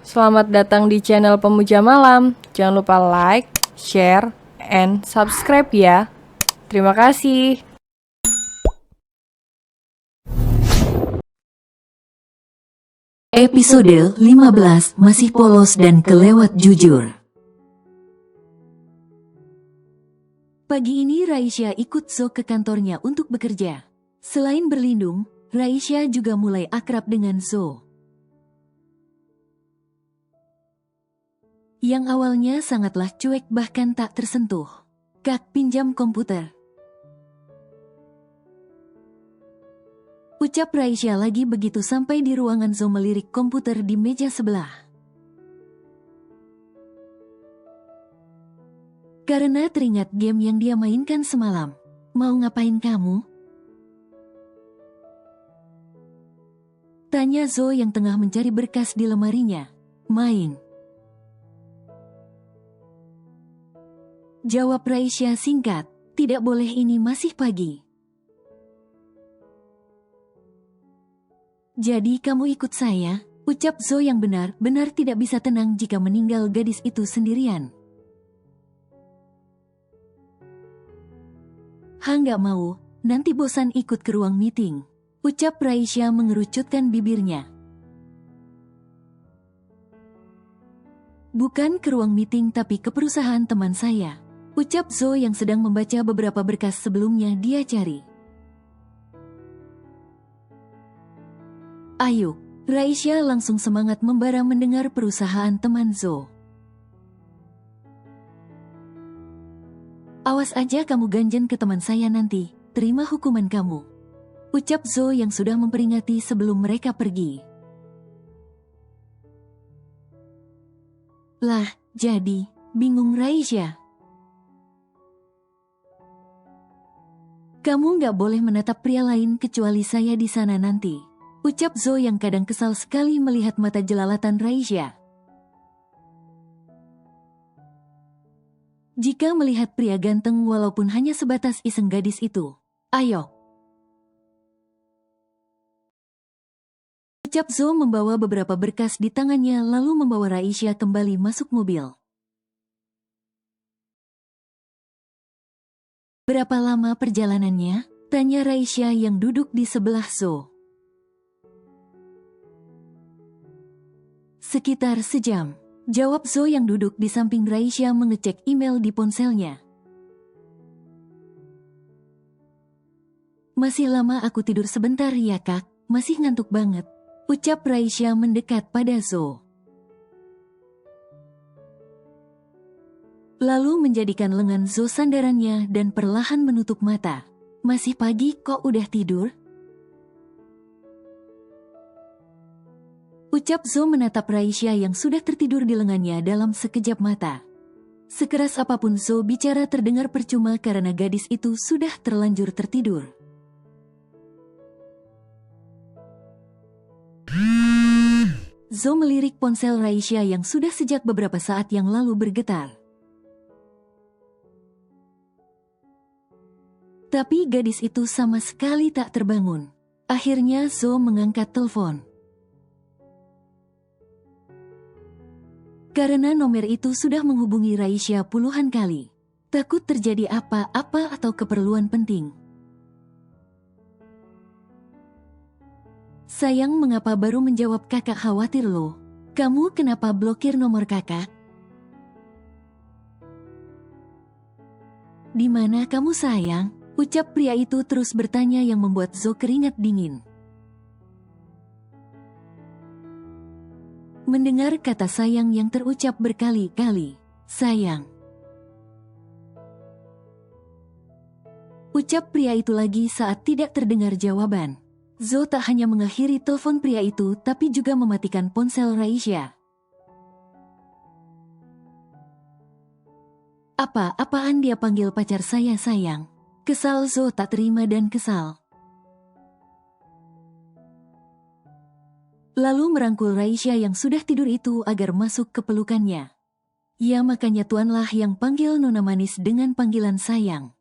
Selamat datang di channel Pemuja Malam. Jangan lupa like, share, and subscribe ya. Terima kasih. Episode 15 masih polos dan kelewat jujur. Pagi ini Raisya ikut Zo ke kantornya untuk bekerja. Selain berlindung, Raisya juga mulai akrab dengan Zo. Yang awalnya sangatlah cuek bahkan tak tersentuh. "Kak, pinjam komputer," ucap Raisya lagi begitu sampai di ruangan Zo melirik komputer di meja sebelah. Karena teringat game yang dia mainkan semalam. "Mau ngapain kamu?" tanya Zo yang tengah mencari berkas di lemarinya. "Main," jawab Raisya singkat. "Tidak boleh, ini masih pagi." "Jadi kamu ikut saya?" ucap Zo yang benar-benar tidak bisa tenang jika meninggal gadis itu sendirian. "Nggak mau, nanti bosan ikut ke ruang meeting," ucap Raisya mengerucutkan bibirnya. "Bukan ke ruang meeting tapi ke perusahaan teman saya," ucap Zo yang sedang membaca beberapa berkas sebelumnya dia cari. "Ayo," Raisya langsung semangat membara mendengar perusahaan teman Zo. "Awas aja kamu ganjen ke teman saya nanti, terima hukuman kamu," ucap Zo yang sudah memperingati sebelum mereka pergi. "Lah, jadi," bingung Raisya. "Kamu nggak boleh menatap pria lain kecuali saya di sana nanti," ucap Zo yang kadang kesal sekali melihat mata jelalatan Raisya. Jika melihat pria ganteng walaupun hanya sebatas iseng gadis itu, "Ayo," ucap Zo membawa beberapa berkas di tangannya lalu membawa Raisya kembali masuk mobil. "Berapa lama perjalanannya?" tanya Raisya yang duduk di sebelah Zo. "Sekitar sejam," jawab Zo yang duduk di samping Raisya mengecek email di ponselnya. "Masih lama, aku tidur sebentar ya Kak, masih ngantuk banget," ucap Raisya mendekat pada Zo. Lalu menjadikan lengan Zo sandarannya dan perlahan menutup mata. "Masih pagi kok udah tidur?" ucap Zo menatap Raisya yang sudah tertidur di lengannya dalam sekejap mata. Sekeras apapun Zo bicara terdengar percuma karena gadis itu sudah terlanjur tertidur. Zo melirik ponsel Raisya yang sudah sejak beberapa saat yang lalu bergetar. Tapi gadis itu sama sekali tak terbangun. Akhirnya Zo mengangkat telepon. Karena nomor itu sudah menghubungi Raisya puluhan kali. Takut terjadi apa-apa atau keperluan penting. "Sayang, mengapa baru menjawab kakak, khawatir loh. Kamu kenapa blokir nomor kakak?" "Di mana kamu sayang?" ucap pria itu terus bertanya yang membuat Zo keringat dingin. Mendengar kata sayang yang terucap berkali-kali, "Sayang," ucap pria itu lagi saat tidak terdengar jawaban. Zo tak hanya mengakhiri telepon pria itu tapi juga mematikan ponsel Raisya. Apa-apaan dia panggil pacar saya sayang? Kesal Zo tak terima dan kesal. Lalu merangkul Raisya yang sudah tidur itu agar masuk ke pelukannya. "Ya makanya tuanlah yang panggil Nona manis dengan panggilan sayang.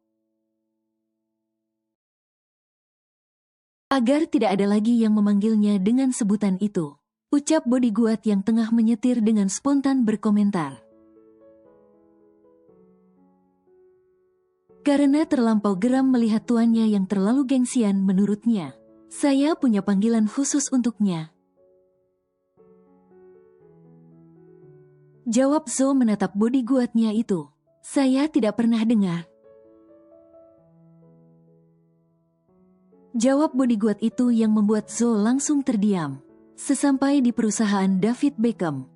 Agar tidak ada lagi yang memanggilnya dengan sebutan itu." Ucap bodyguard yang tengah menyetir dengan spontan berkomentar. Karena terlampau geram melihat tuannya yang terlalu gengsian menurutnya. Saya punya panggilan khusus untuknya. Jawab Zo menatap bodyguardnya itu. Saya tidak pernah dengar. Jawab bodyguard itu yang membuat Zo langsung terdiam. Sesampai di perusahaan David Beckham.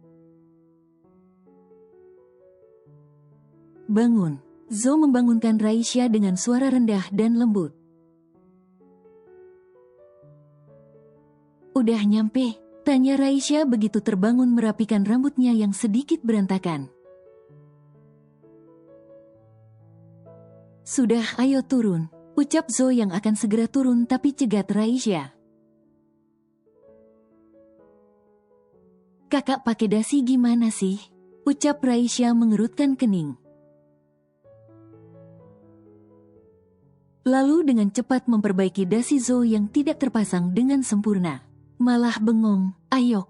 Bangun. Zo membangunkan Raisya dengan suara rendah dan lembut. Udah nyampe? Tanya Raisya begitu terbangun merapikan rambutnya yang sedikit berantakan. Sudah, ayo turun. Ucap Zo yang akan segera turun tapi cegat Raisya. Kakak pakai dasi gimana sih? Ucap Raisya mengerutkan kening. Lalu dengan cepat memperbaiki dasi Zo yang tidak terpasang dengan sempurna. Malah bengong, ayo.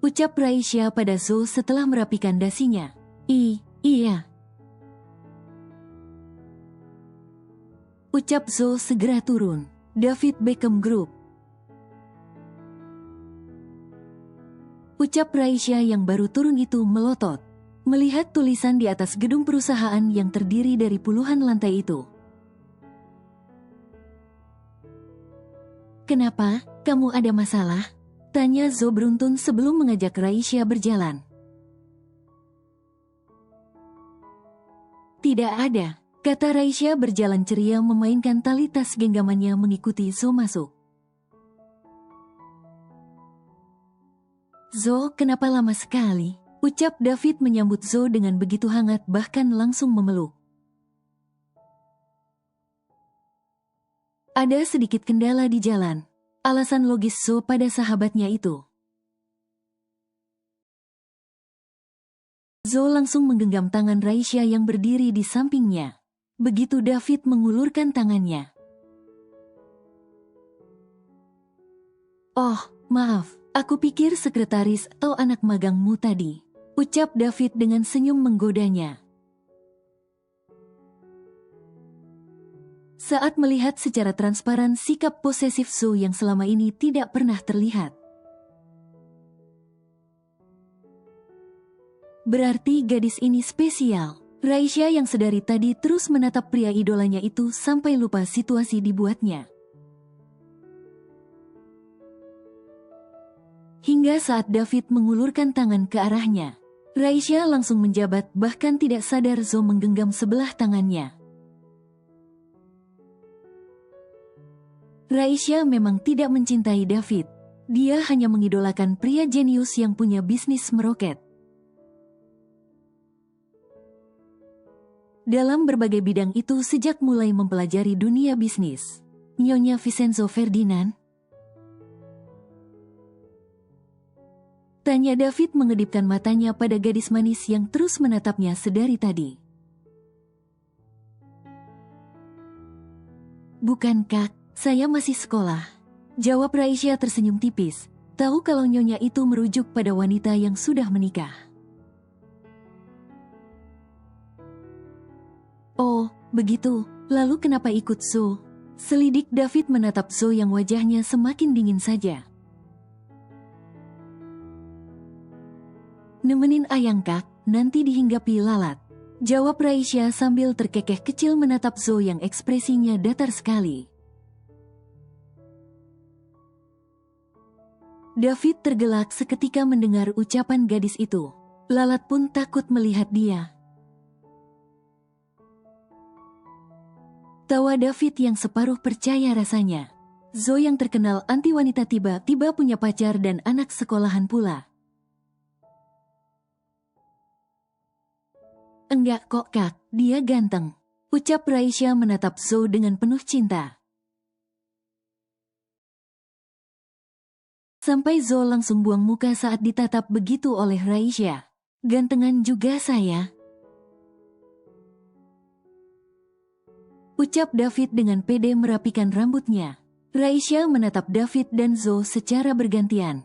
Ucap Raisya pada Zo setelah merapikan dasinya. Iya. Ucap Zo segera turun. David Beckham Group. Ucap Raisya yang baru turun itu melotot. Melihat tulisan di atas gedung perusahaan yang terdiri dari puluhan lantai itu. Kenapa? Kamu ada masalah? Tanya Zo beruntun sebelum mengajak Raisya berjalan. Tidak ada, kata Raisya berjalan ceria memainkan tali tas genggamannya mengikuti Zo masuk. Zo, kenapa lama sekali? Ucap David menyambut Zo dengan begitu hangat bahkan langsung memeluk. Ada sedikit kendala di jalan. Alasan logis Zo pada sahabatnya itu. Zo langsung menggenggam tangan Raisya yang berdiri di sampingnya. Begitu David mengulurkan tangannya. Oh, maaf, aku pikir sekretaris atau anak magangmu tadi. Ucap David dengan senyum menggodanya. Saat melihat secara transparan sikap posesif Zo yang selama ini tidak pernah terlihat. Berarti gadis ini spesial. Raisya yang sedari tadi terus menatap pria idolanya itu sampai lupa situasi dibuatnya. Hingga saat David mengulurkan tangan ke arahnya, Raisya langsung menjabat bahkan tidak sadar Zo menggenggam sebelah tangannya. Raisya memang tidak mencintai David. Dia hanya mengidolakan pria jenius yang punya bisnis meroket. Dalam berbagai bidang itu sejak mulai mempelajari dunia bisnis. Nyonya Vincenzo Ferdinand? Tanya David mengedipkan matanya pada gadis manis yang terus menatapnya sedari tadi. Bukan Kak, saya masih sekolah. Jawab Raisya tersenyum tipis. Tahu kalau nyonya itu merujuk pada wanita yang sudah menikah. Oh, begitu. Lalu kenapa ikut Zo? Selidik David menatap Zo yang wajahnya semakin dingin saja. Nemenin ayang Kak, nanti dihinggapi lalat. Jawab Raisya sambil terkekeh kecil menatap Zo yang ekspresinya datar sekali. David tergelak seketika mendengar ucapan gadis itu. Lalat pun takut melihat dia. Tawa David yang separuh percaya rasanya. Zo yang terkenal anti wanita tiba-tiba punya pacar dan anak sekolahan pula. Enggak kok Kak, dia ganteng. Ucap Raisya menatap Zo dengan penuh cinta. Sampai Zo langsung buang muka saat ditatap begitu oleh Raisya. Gantengan juga saya. Ucap David dengan pede merapikan rambutnya. Raisya menatap David dan Zo secara bergantian.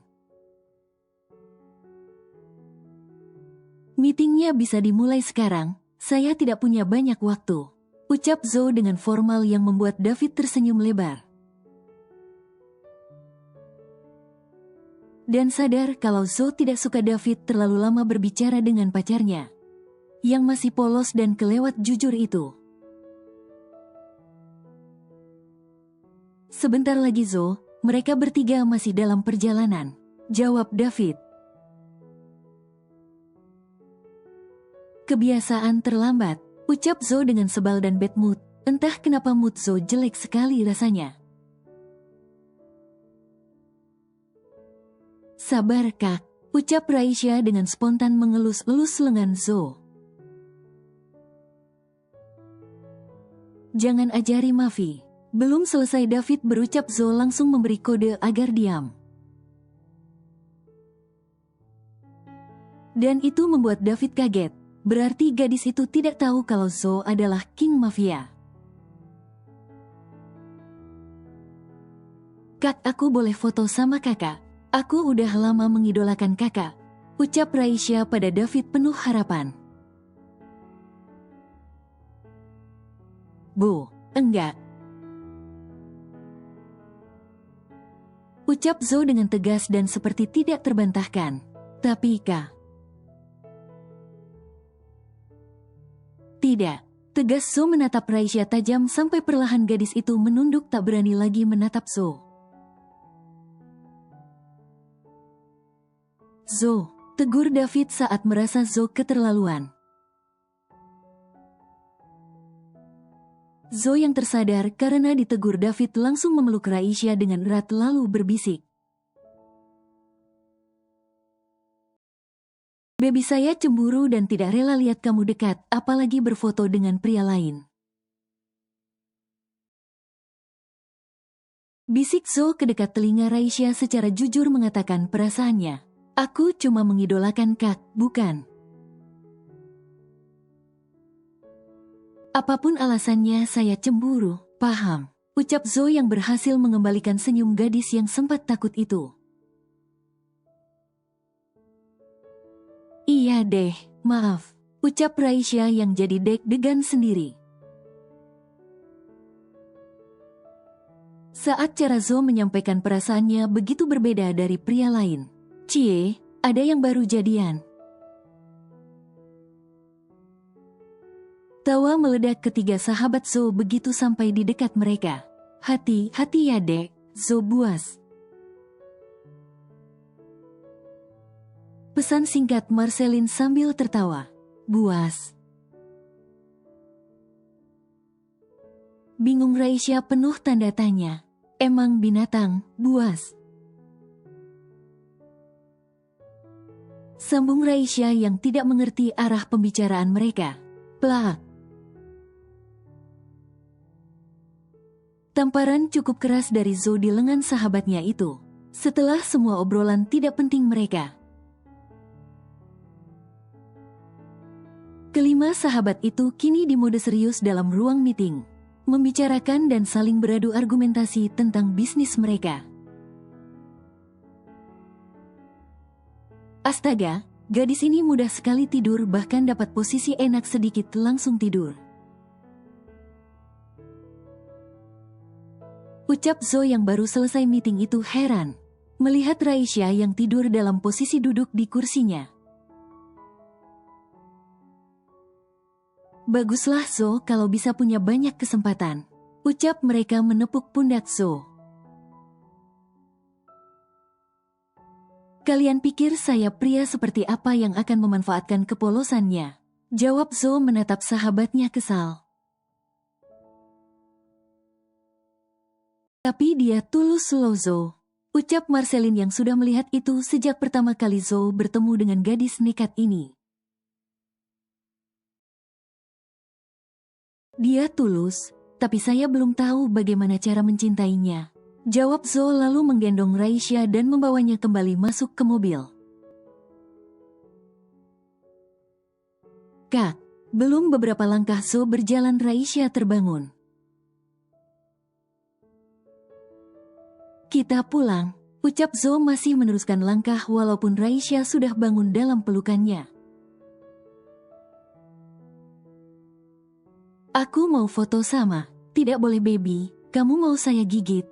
Meetingnya bisa dimulai sekarang, saya tidak punya banyak waktu, ucap Zo dengan formal yang membuat David tersenyum lebar. Dan sadar kalau Zo tidak suka David terlalu lama berbicara dengan pacarnya, yang masih polos dan kelewat jujur itu. Sebentar lagi Zo, mereka bertiga masih dalam perjalanan, jawab David. Kebiasaan terlambat, ucap Zo dengan sebal dan bad mood, entah kenapa mood Zo jelek sekali rasanya. Sabar Kak, ucap Raisya dengan spontan mengelus-elus lengan Zo. Jangan ajari Mafi. Belum selesai David berucap Zo langsung memberi kode agar diam. Dan itu membuat David kaget, berarti gadis itu tidak tahu kalau Zo adalah King Mafia. Kak, aku boleh foto sama kakak? Aku udah lama mengidolakan kakak, ucap Raisya pada David penuh harapan. Bu, enggak. Ucap Zo dengan tegas dan seperti tidak terbantahkan. Tapi Kak. Tidak. Tegas Zo menatap Raisya tajam sampai perlahan gadis itu menunduk tak berani lagi menatap Zo. Zo, tegur David saat merasa Zo keterlaluan. Zo yang tersadar karena ditegur David langsung memeluk Raisya dengan erat lalu berbisik. Baby, saya cemburu dan tidak rela lihat kamu dekat, apalagi berfoto dengan pria lain. Bisik Zo ke dekat telinga Raisya secara jujur mengatakan perasaannya. Aku cuma mengidolakan Kak, bukan. Apapun alasannya saya cemburu, paham, ucap Zo yang berhasil mengembalikan senyum gadis yang sempat takut itu. Iya deh, maaf, ucap Raisya yang jadi deg-degan sendiri. Saat cara Zo menyampaikan perasaannya begitu berbeda dari pria lain. Cie, ada yang baru jadian. Tawa meledak ketiga sahabat Zo begitu sampai di dekat mereka. Hati-hati ya dek, Zo buas. Pesan singkat Marceline sambil tertawa. Buas. Bingung Raisya penuh tanda tanya. Emang binatang, buas. Sambung Raisya yang tidak mengerti arah pembicaraan mereka. Plak. Tamparan cukup keras dari Zo di lengan sahabatnya itu. Setelah semua obrolan tidak penting mereka. Kelima sahabat itu kini di mode serius dalam ruang meeting. Membicarakan dan saling beradu argumentasi tentang bisnis mereka. Astaga, gadis ini mudah sekali tidur bahkan dapat posisi enak sedikit langsung tidur. Ucap Zo yang baru selesai meeting itu heran. Melihat Raisya yang tidur dalam posisi duduk di kursinya. Baguslah Zo kalau bisa punya banyak kesempatan. Ucap mereka menepuk pundak Zo. Kalian pikir saya pria seperti apa yang akan memanfaatkan kepolosannya? Jawab Zo menatap sahabatnya kesal. Tapi dia tulus loh Zo. Ucap Marceline yang sudah melihat itu sejak pertama kali Zo bertemu dengan gadis nekat ini. Dia tulus, tapi saya belum tahu bagaimana cara mencintainya. Jawab Zo lalu menggendong Raisya dan membawanya kembali masuk ke mobil. Kak, belum beberapa langkah Zo berjalan Raisya terbangun. Kita pulang. Ucap Zo masih meneruskan langkah walaupun Raisya sudah bangun dalam pelukannya. Aku mau foto sama. Tidak boleh baby, kamu mau saya gigit.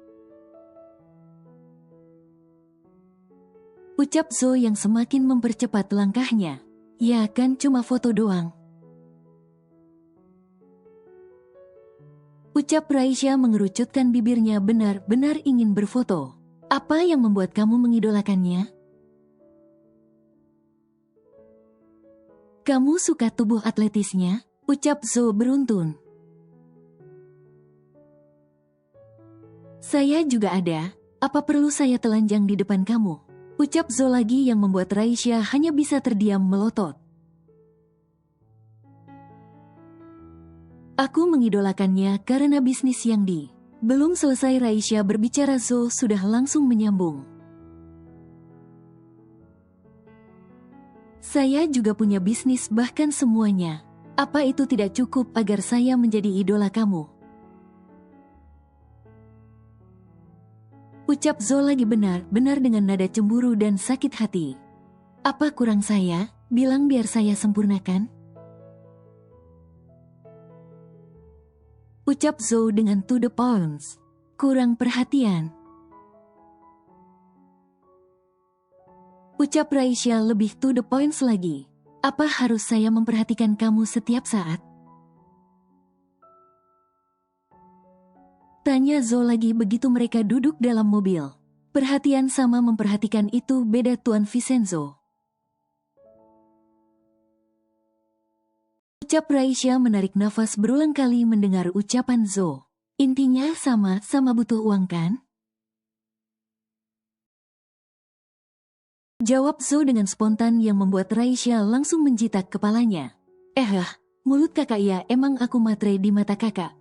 Ucap Zo yang semakin mempercepat langkahnya. Ya kan cuma foto doang. Ucap Raisya mengerucutkan bibirnya benar-benar ingin berfoto. Apa yang membuat kamu mengidolakannya? Kamu suka tubuh atletisnya? Ucap Zo beruntun. Saya juga ada, apa perlu saya telanjang di depan kamu? Ucap Zo lagi yang membuat Raisya hanya bisa terdiam melotot. Aku mengidolakannya karena bisnis yang di. Belum selesai Raisya berbicara Zo sudah langsung menyambung. Saya juga punya bisnis bahkan semuanya. Apa itu tidak cukup agar saya menjadi idola kamu? Ucap Zo lagi benar-benar dengan nada cemburu dan sakit hati. Apa kurang saya? Bilang biar saya sempurnakan. Ucap Zo dengan to the points. Kurang perhatian. Ucap Raisya lebih to the points lagi. Apa harus saya memperhatikan kamu setiap saat? Tanya Zo lagi begitu mereka duduk dalam mobil. Perhatian sama memperhatikan itu beda Tuan Vincenzo. Ucap Raisya menarik nafas berulang kali mendengar ucapan Zo. Intinya sama-sama butuh uang kan? Jawab Zo dengan spontan yang membuat Raisya langsung menjitak kepalanya. Mulut kakak ya emang aku matre di mata kakak.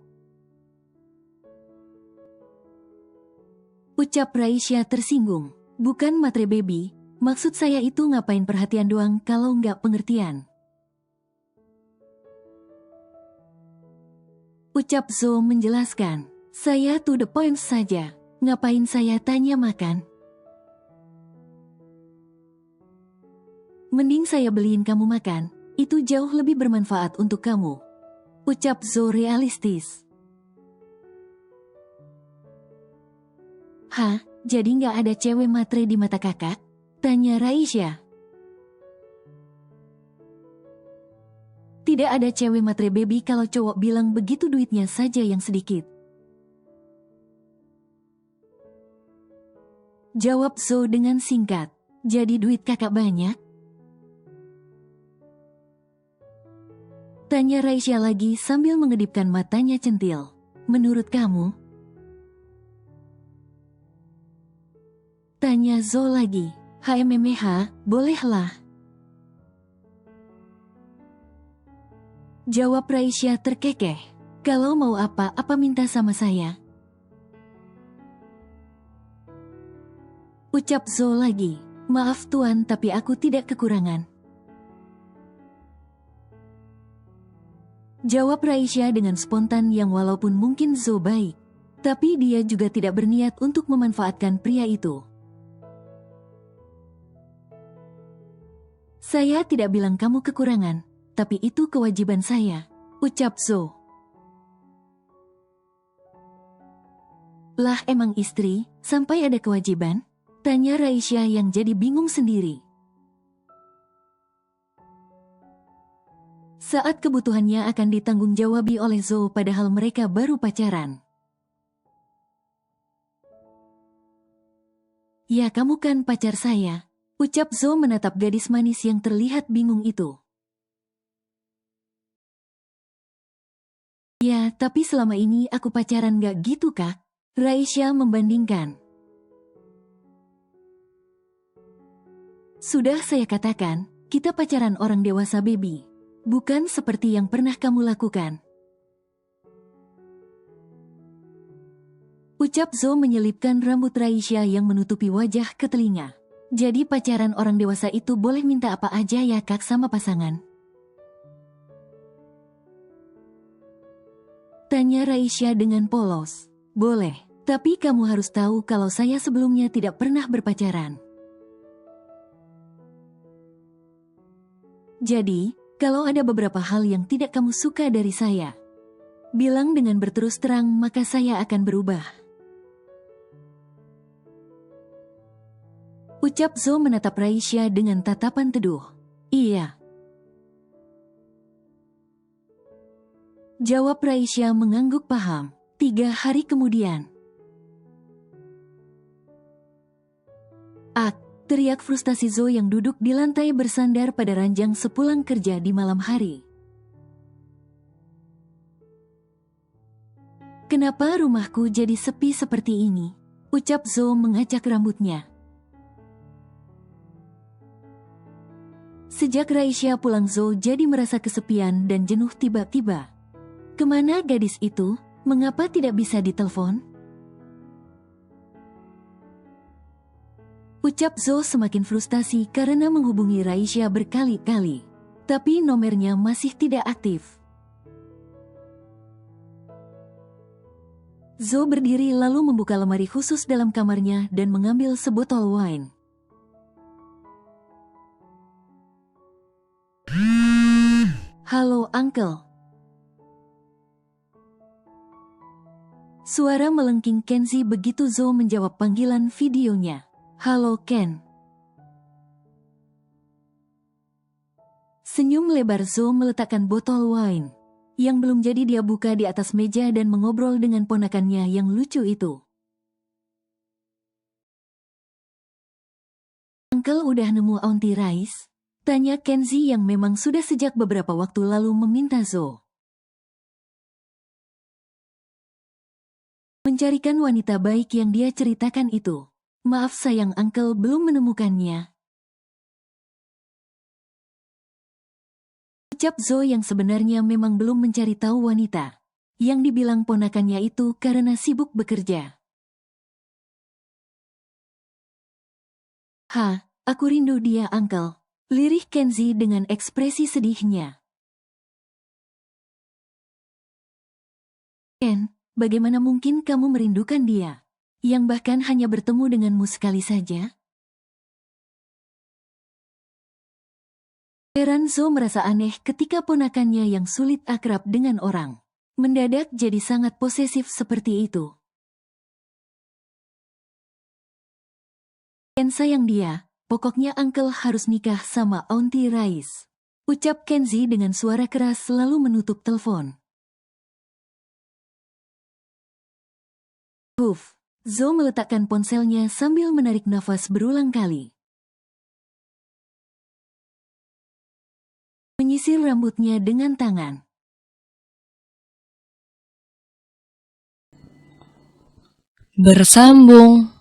Ucap Raisya tersinggung. Bukan matre baby, maksud saya itu ngapain perhatian doang kalau nggak pengertian. Ucap Zo menjelaskan, saya to the point saja, ngapain saya tanya makan? Mending saya beliin kamu makan, itu jauh lebih bermanfaat untuk kamu. Ucap Zo realistis. Hah, jadi nggak ada cewek matre di mata kakak? Tanya Raisya. Tidak ada cewek matre baby kalau cowok bilang begitu duitnya saja yang sedikit. Jawab Zo dengan singkat. Jadi duit kakak banyak? Tanya Raisya lagi sambil mengedipkan matanya centil. Menurut kamu? Tanya Zo lagi. HMMH, bolehlah. Jawab Raisya terkekeh. Kalau mau apa-apa minta sama saya. Ucap Zo lagi. Maaf tuan tapi aku tidak kekurangan. Jawab Raisya dengan spontan yang walaupun mungkin Zo baik. Tapi dia juga tidak berniat untuk memanfaatkan pria itu. Saya tidak bilang kamu kekurangan. Tapi itu kewajiban saya, ucap Zo. Lah emang istri, sampai ada kewajiban? Tanya Raisya yang jadi bingung sendiri. Saat kebutuhannya akan ditanggung-jawabi oleh Zo padahal mereka baru pacaran. Ya kamu kan pacar saya, ucap Zo menatap gadis manis yang terlihat bingung itu. Ya, tapi selama ini aku pacaran gak gitu kak? Raisya membandingkan. Sudah saya katakan, kita pacaran orang dewasa baby. Bukan seperti yang pernah kamu lakukan. Ucap Zo menyelipkan rambut Raisya yang menutupi wajah ke telinga. Jadi pacaran orang dewasa itu boleh minta apa aja ya kak sama pasangan? Tanya Raisya dengan polos. Boleh, Tapi kamu harus tahu kalau saya sebelumnya tidak pernah berpacaran. Jadi, kalau ada beberapa hal yang tidak kamu suka dari saya, bilang dengan berterus terang, maka saya akan berubah. Ucap Zo menatap Raisya dengan tatapan teduh. Iya. Jawab Raisya mengangguk paham. 3 hari kemudian. Ak, teriak frustasi Zo yang duduk di lantai bersandar pada ranjang sepulang kerja di malam hari. Kenapa rumahku jadi sepi seperti ini? Ucap Zo mengacak rambutnya. Sejak Raisya pulang, Zo jadi merasa kesepian dan jenuh tiba-tiba. Kemana gadis itu? Mengapa tidak bisa ditelepon? Ucap Zo semakin frustasi karena menghubungi Raisya berkali-kali, tapi nomornya masih tidak aktif. Zo berdiri lalu membuka lemari khusus dalam kamarnya dan mengambil sebotol wine. Halo, Uncle. Suara melengking Kenzi begitu Zo menjawab panggilan videonya. Halo, Ken. Senyum lebar Zo meletakkan botol wine yang belum jadi dia buka di atas meja dan mengobrol dengan ponakannya yang lucu itu. Uncle udah nemu Auntie Rice? Tanya Kenzi yang memang sudah sejak beberapa waktu lalu meminta Zo mencarikan wanita baik yang dia ceritakan itu. Maaf sayang, Uncle belum menemukannya. Ucap Zo yang sebenarnya memang belum mencari tahu wanita yang dibilang ponakannya itu karena sibuk bekerja. Aku rindu dia, Uncle. Lirih Kenzi dengan ekspresi sedihnya. Ken, bagaimana mungkin kamu merindukan dia, yang bahkan hanya bertemu denganmu sekali saja? Heran Zo merasa aneh ketika ponakannya yang sulit akrab dengan orang mendadak jadi sangat posesif seperti itu. Ken sayang dia, pokoknya Uncle harus nikah sama Auntie Rice. Ucap Kenzi dengan suara keras lalu menutup telepon. Zo meletakkan ponselnya sambil menarik nafas berulang kali. Menyisir rambutnya dengan tangan. Bersambung.